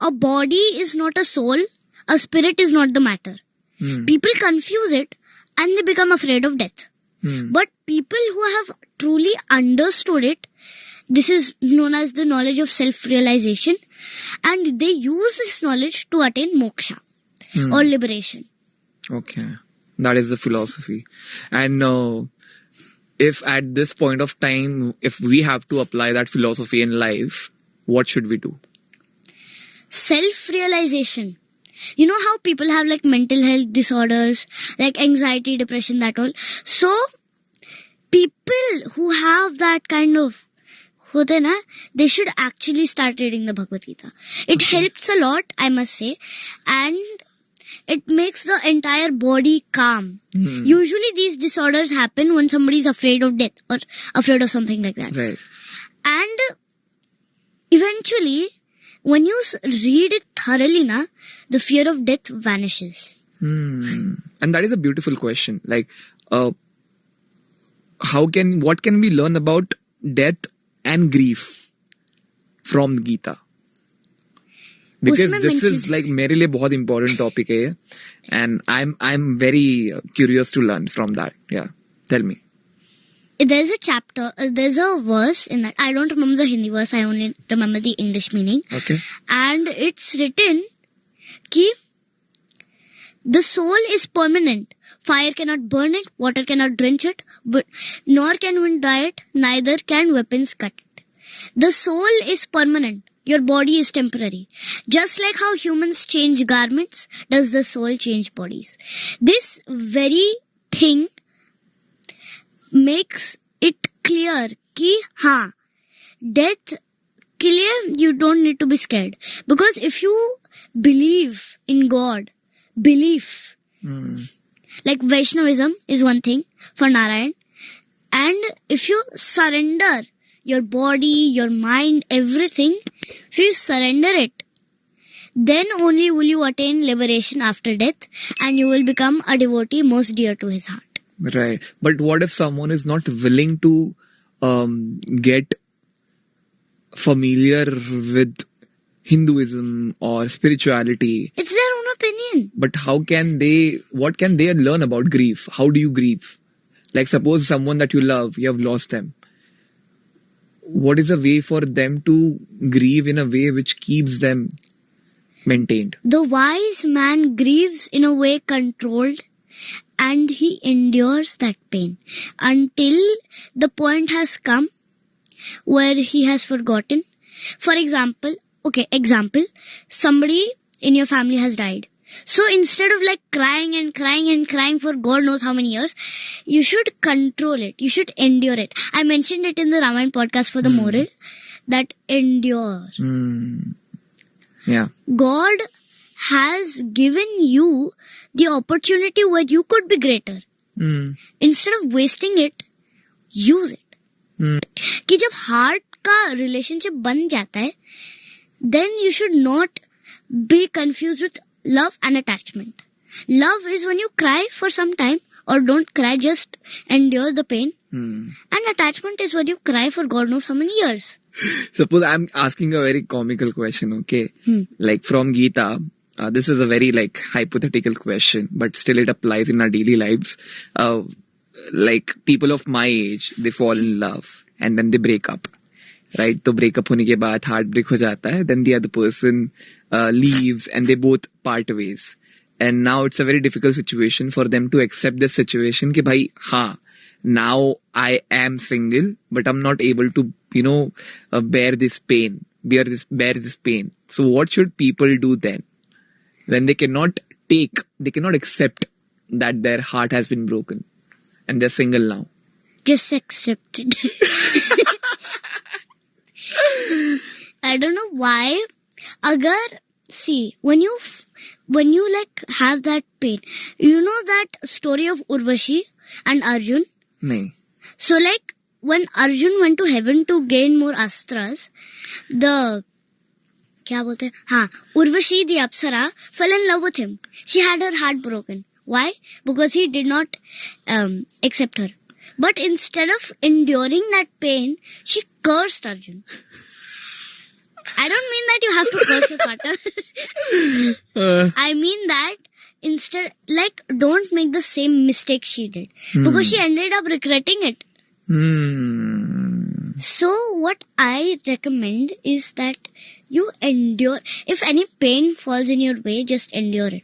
a body is not a soul, a spirit is not the matter. People confuse it and they become afraid of death. But people who have truly understood it, this is known as the knowledge of self-realization, and they use this knowledge to attain moksha or liberation. Okay, that is the philosophy. And if at this point of time, if we have to apply that philosophy in life, what should we do? Self-realization. You know how people have like mental health disorders, like anxiety, depression, that all. So, people who have that kind of, they should actually start reading the Bhagavad Gita. It helps a lot, I must say. And it makes the entire body calm. Usually these disorders happen when somebody is afraid of death or afraid of something like that. Right. And eventually, when you read it thoroughly, the fear of death vanishes. And that is a beautiful question. Like, what can we learn about death and grief from Gita? Because this is like मेरे लिए बहुत important topic है, and I'm very curious to learn from that. Yeah, tell me. There's a chapter, there's a verse in that. I don't remember the Hindi verse, I only remember the English meaning. Okay. And it's written कि the soul is permanent. Fire cannot burn it, water cannot drench it, but nor can wind dry it, neither can weapons cut it. The soul is permanent. Your body is temporary. Just like how humans change garments, does the soul change bodies. This very thing makes it clear कि death के लिए you don't need to be scared. Because if you believe in God, belief, like Vaishnavism is one thing for Narayan, and if you surrender your body, your mind, everything, if you surrender it, then only will you attain liberation after death, and you will become a devotee most dear to his heart. Right. But what if someone is not willing to get familiar with Hinduism or spirituality? It's their own opinion. But what can they learn about grief? How do you grieve? Like suppose someone that you love, you have lost them. What is a way for them to grieve in a way which keeps them maintained? The wise man grieves in a way controlled, and he endures that pain until the point has come where he has forgotten. For example, somebody in your family has died. So instead of like crying and crying and crying for God knows how many years, you should control it. You should endure it. I mentioned it in the Ramayana podcast for the moral, that endure. Yeah. God has given you the opportunity where you could be greater. Instead of wasting it, use it. कि जब heart का relationship बन जाता है, then you should not be confused with love and attachment. Love is when you cry for some time, or don't cry, just endure the pain. And attachment is when you cry for God knows how many years. Suppose I'm asking a very comical question, okay? Like from Gita, this is a very like hypothetical question, but still it applies in our daily lives. Like people of my age, they fall in love and then they break up. Right? तो breakup होने के बाद heartbreak हो जाता है. Then the other person leaves and they both part ways. And now it's a very difficult situation for them to accept this situation कि भाई now I am single, but I'm not able to, bear this pain. So what should people do then? When they cannot accept that their heart has been broken and they're single now. Just accept it. I don't know why. When you like have that pain, you know that story of Urvashi and Arjun? No. So like when Arjun went to heaven to gain more astras, Urvashi the Apsara fell in love with him. She had her heart broken. Why? Because he did not accept her. But instead of enduring that pain, she cursed Arjun. I don't mean that you have to curse your partner. I mean that instead, like, don't make the same mistake she did. Because she ended up regretting it. So what I recommend is that you endure. If any pain falls in your way, just endure it.